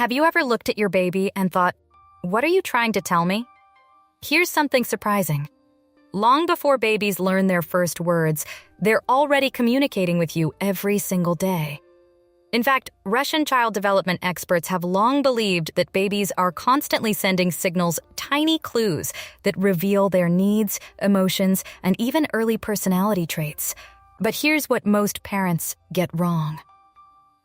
Have you ever looked at your baby and thought, "What are you trying to tell me?" Here's something surprising. Long before babies learn their first words, they're already communicating with you every single day. In fact, Russian child development experts have long believed that babies are constantly sending signals, tiny clues that reveal their needs, emotions, and even early personality traits. But here's what most parents get wrong.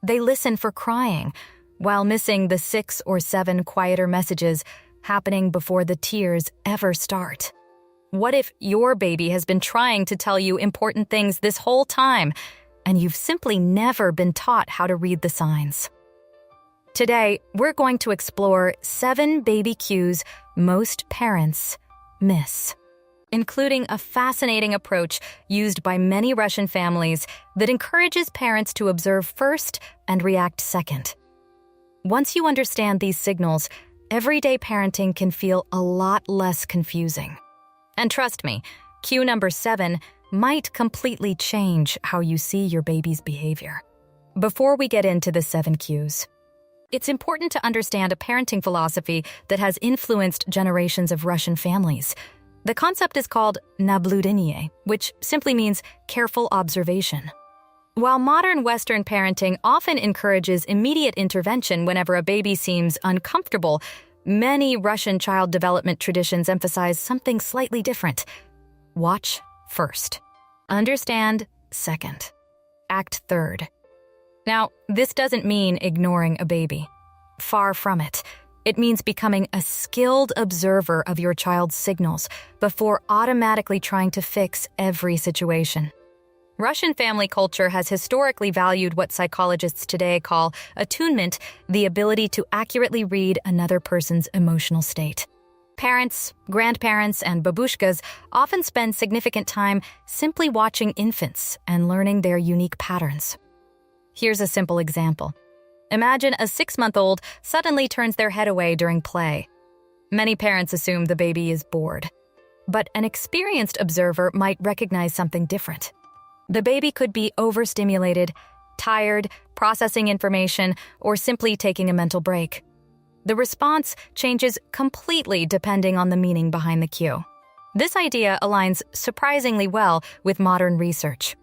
They listen for crying, while missing the 6 or 7 quieter messages happening before the tears ever start. What if your baby has been trying to tell you important things this whole time, and you've simply never been taught how to read the signs? Today, we're going to explore 7 baby cues most parents miss, including a fascinating approach used by many Russian families that encourages parents to observe first and react second. Once you understand these signals, everyday parenting can feel a lot less confusing. And trust me, cue number 7 might completely change how you see your baby's behavior. Before we get into the 7 cues, it's important to understand a parenting philosophy that has influenced generations of Russian families. The concept is called nablюдение, which simply means careful observation. While modern Western parenting often encourages immediate intervention whenever a baby seems uncomfortable, many Russian child development traditions emphasize something slightly different. Watch first. Understand second. Act third. Now, this doesn't mean ignoring a baby. Far from it. It means becoming a skilled observer of your child's signals before automatically trying to fix every situation. Russian family culture has historically valued what psychologists today call attunement, the ability to accurately read another person's emotional state. Parents, grandparents, and babushkas often spend significant time simply watching infants and learning their unique patterns. Here's a simple example. Imagine a 6-month-old suddenly turns their head away during play. Many parents assume the baby is bored, but an experienced observer might recognize something different. The baby could be overstimulated, tired, processing information, or simply taking a mental break. The response changes completely depending on the meaning behind the cue. This idea aligns surprisingly well with modern research.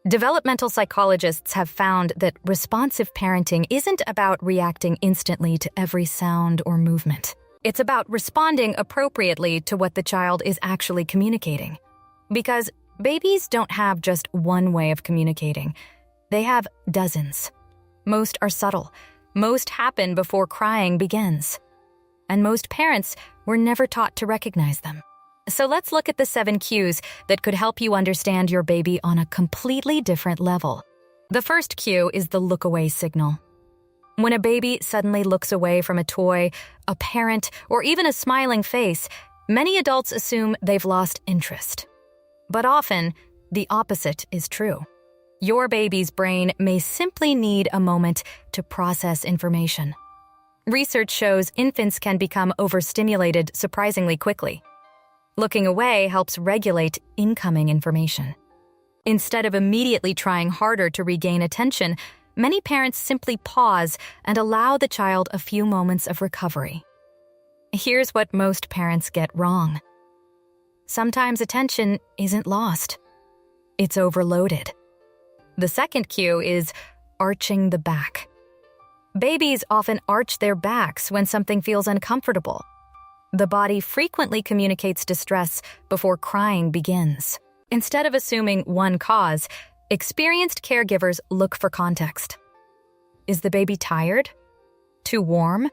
Developmental psychologists have found that responsive parenting isn't about reacting instantly to every sound or movement. It's about responding appropriately to what the child is actually communicating. Because babies don't have just one way of communicating. They have dozens. Most are subtle. Most happen before crying begins. And most parents were never taught to recognize them. So let's look at the 7 cues that could help you understand your baby on a completely different level. The first cue is the look-away signal. When a baby suddenly looks away from a toy, a parent, or even a smiling face, many adults assume they've lost interest. But often, the opposite is true. Your baby's brain may simply need a moment to process information. Research shows infants can become overstimulated surprisingly quickly. Looking away helps regulate incoming information. Instead of immediately trying harder to regain attention, many parents simply pause and allow the child a few moments of recovery. Here's what most parents get wrong. Sometimes attention isn't lost. It's overloaded. The second cue is arching the back. Babies often arch their backs when something feels uncomfortable. The body frequently communicates distress before crying begins. Instead of assuming one cause, experienced caregivers look for context. Is the baby tired? Too warm?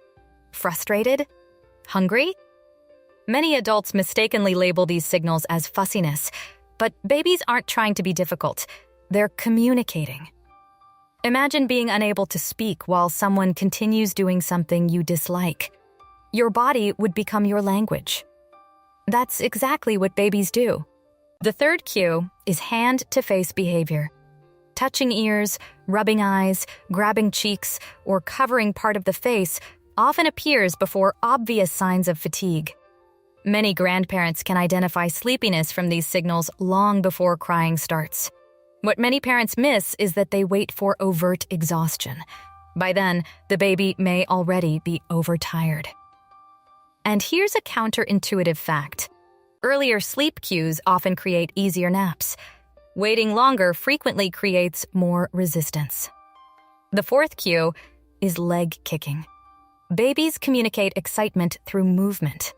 Frustrated? Hungry? Many adults mistakenly label these signals as fussiness, but babies aren't trying to be difficult. They're communicating. Imagine being unable to speak while someone continues doing something you dislike. Your body would become your language. That's exactly what babies do. The third cue is hand-to-face behavior. Touching ears, rubbing eyes, grabbing cheeks, or covering part of the face often appears before obvious signs of fatigue. Many grandparents can identify sleepiness from these signals long before crying starts. What many parents miss is that they wait for overt exhaustion. By then, the baby may already be overtired. And here's a counterintuitive fact. Earlier sleep cues often create easier naps. Waiting longer frequently creates more resistance. The fourth cue is leg kicking. Babies communicate excitement through movement.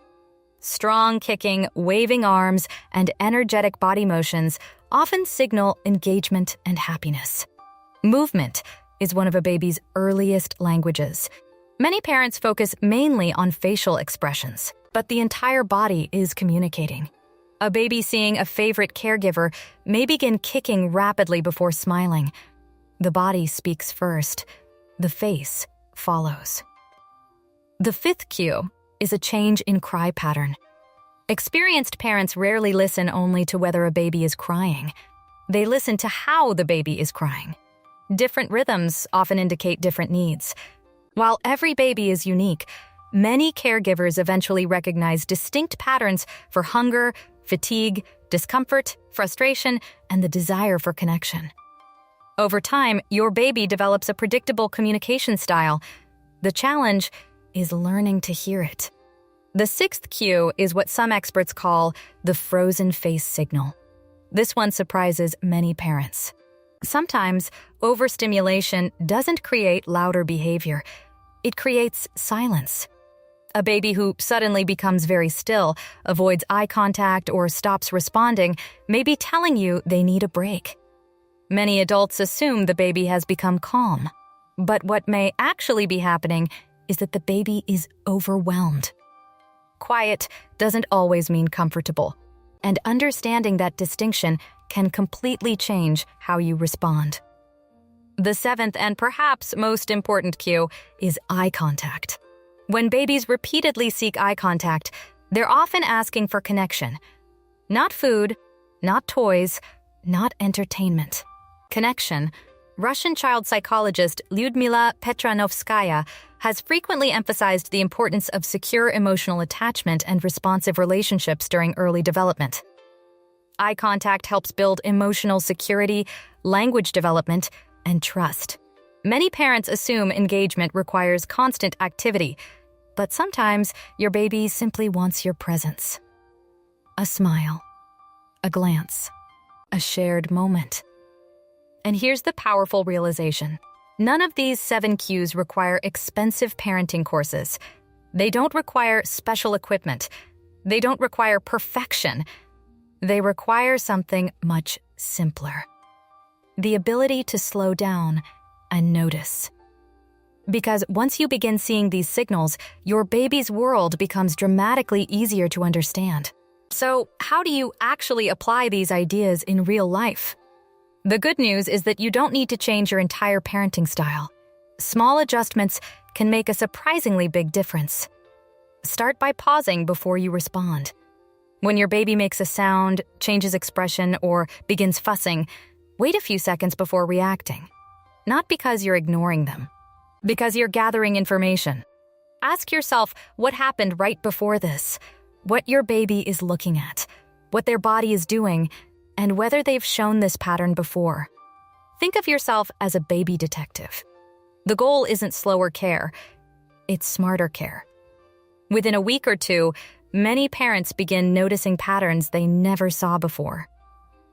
Strong kicking, waving arms, and energetic body motions often signal engagement and happiness. Movement is one of a baby's earliest languages. Many parents focus mainly on facial expressions, but the entire body is communicating. A baby seeing a favorite caregiver may begin kicking rapidly before smiling. The body speaks first. The face follows. The fifth cue is a change in cry pattern. Experienced parents rarely listen only to whether a baby is crying. They listen to how the baby is crying. Different rhythms often indicate different needs. While every baby is unique, many caregivers eventually recognize distinct patterns for hunger, fatigue, discomfort, frustration, and the desire for connection. Over time, your baby develops a predictable communication style. The challenge is learning to hear it. The sixth cue is what some experts call the frozen face signal. This one surprises many parents. Sometimes, overstimulation doesn't create louder behavior. It creates silence. A baby who suddenly becomes very still, avoids eye contact, or stops responding may be telling you they need a break. Many adults assume the baby has become calm. But what may actually be happening is that the baby is overwhelmed. Quiet doesn't always mean comfortable, and understanding that distinction can completely change how you respond. The seventh and perhaps most important cue is eye contact. When babies repeatedly seek eye contact, they're often asking for connection. Not food, not toys, not entertainment. Connection. Russian child psychologist Lyudmila Petranovskaya has frequently emphasized the importance of secure emotional attachment and responsive relationships during early development. Eye contact helps build emotional security, language development, and trust. Many parents assume engagement requires constant activity, but sometimes your baby simply wants your presence. A smile, a glance, a shared moment. And here's the powerful realization. None of these 7 cues require expensive parenting courses. They don't require special equipment. They don't require perfection. They require something much simpler. The ability to slow down and notice. Because once you begin seeing these signals, your baby's world becomes dramatically easier to understand. So, how do you actually apply these ideas in real life? The good news is that you don't need to change your entire parenting style. Small adjustments can make a surprisingly big difference. Start by pausing before you respond. When your baby makes a sound, changes expression, or begins fussing, wait a few seconds before reacting. Not because you're ignoring them, because you're gathering information. Ask yourself what happened right before this, what your baby is looking at, what their body is doing, and whether they've shown this pattern before. Think of yourself as a baby detective. The goal isn't slower care, it's smarter care. Within a week or two, many parents begin noticing patterns they never saw before.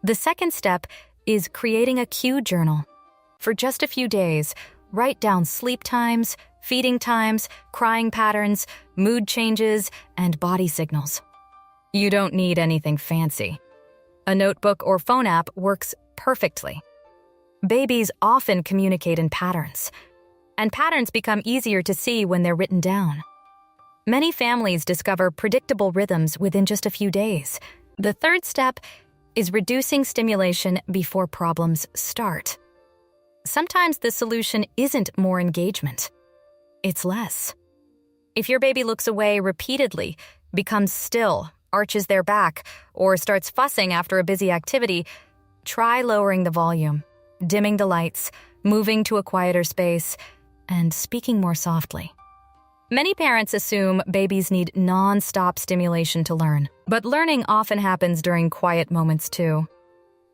The second step is creating a cue journal. For just a few days, write down sleep times, feeding times, crying patterns, mood changes, and body signals. You don't need anything fancy. A notebook or phone app works perfectly. Babies often communicate in patterns, and patterns become easier to see when they're written down. Many families discover predictable rhythms within just a few days. The third step is reducing stimulation before problems start. Sometimes the solution isn't more engagement. It's less. If your baby looks away repeatedly, becomes still, arches their back, or starts fussing after a busy activity, try lowering the volume, dimming the lights, moving to a quieter space, and speaking more softly. Many parents assume babies need non-stop stimulation to learn, but learning often happens during quiet moments too.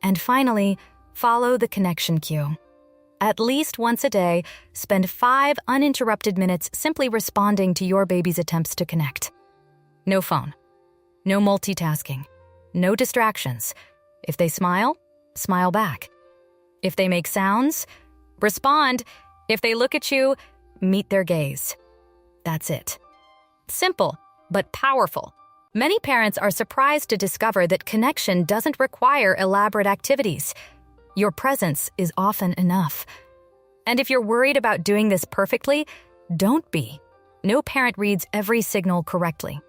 And finally, follow the connection cue. At least once a day, spend 5 uninterrupted minutes simply responding to your baby's attempts to connect. No phone. No multitasking. No distractions. If they smile, smile back. If they make sounds, respond. If they look at you, meet their gaze. That's it. Simple, but powerful. Many parents are surprised to discover that connection doesn't require elaborate activities. Your presence is often enough. And if you're worried about doing this perfectly, don't be. No parent reads every signal correctly.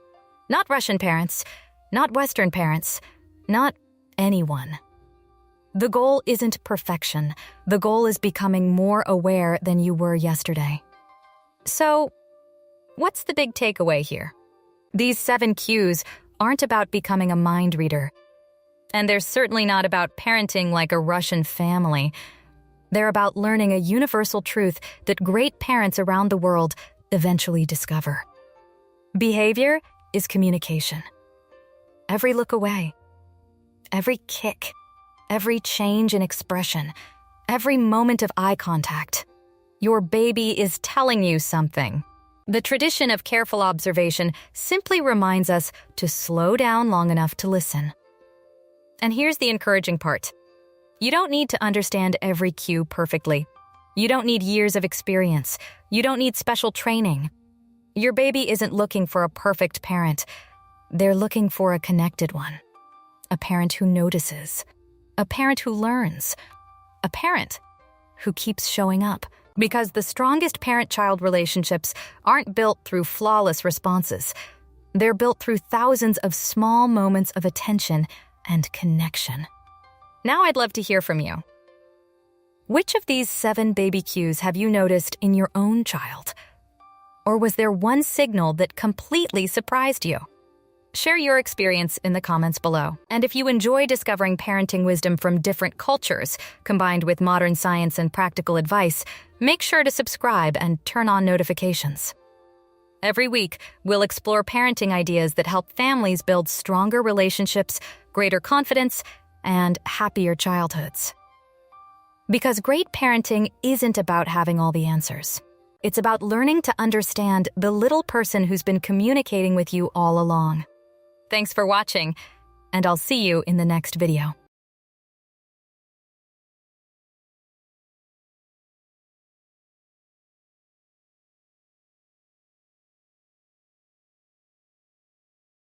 Not Russian parents, not Western parents, not anyone. The goal isn't perfection. The goal is becoming more aware than you were yesterday. So, what's the big takeaway here? These 7 cues aren't about becoming a mind reader. And they're certainly not about parenting like a Russian family. They're about learning a universal truth that great parents around the world eventually discover. Behavior is communication. Every look away, every kick, every change in expression, every moment of eye contact. Your baby is telling you something. The tradition of careful observation simply reminds us to slow down long enough to listen. And here's the encouraging part. You don't need to understand every cue perfectly. You don't need years of experience. You don't need special training. Your baby isn't looking for a perfect parent. They're looking for a connected one. A parent who notices. A parent who learns. A parent who keeps showing up. Because the strongest parent-child relationships aren't built through flawless responses. They're built through thousands of small moments of attention and connection. Now I'd love to hear from you. Which of these 7 baby cues have you noticed in your own child? Or was there one signal that completely surprised you? Share your experience in the comments below. And if you enjoy discovering parenting wisdom from different cultures, combined with modern science and practical advice, make sure to subscribe and turn on notifications. Every week, we'll explore parenting ideas that help families build stronger relationships, greater confidence, and happier childhoods. Because great parenting isn't about having all the answers. It's about learning to understand the little person who's been communicating with you all along. Thanks for watching, and I'll see you in the next video.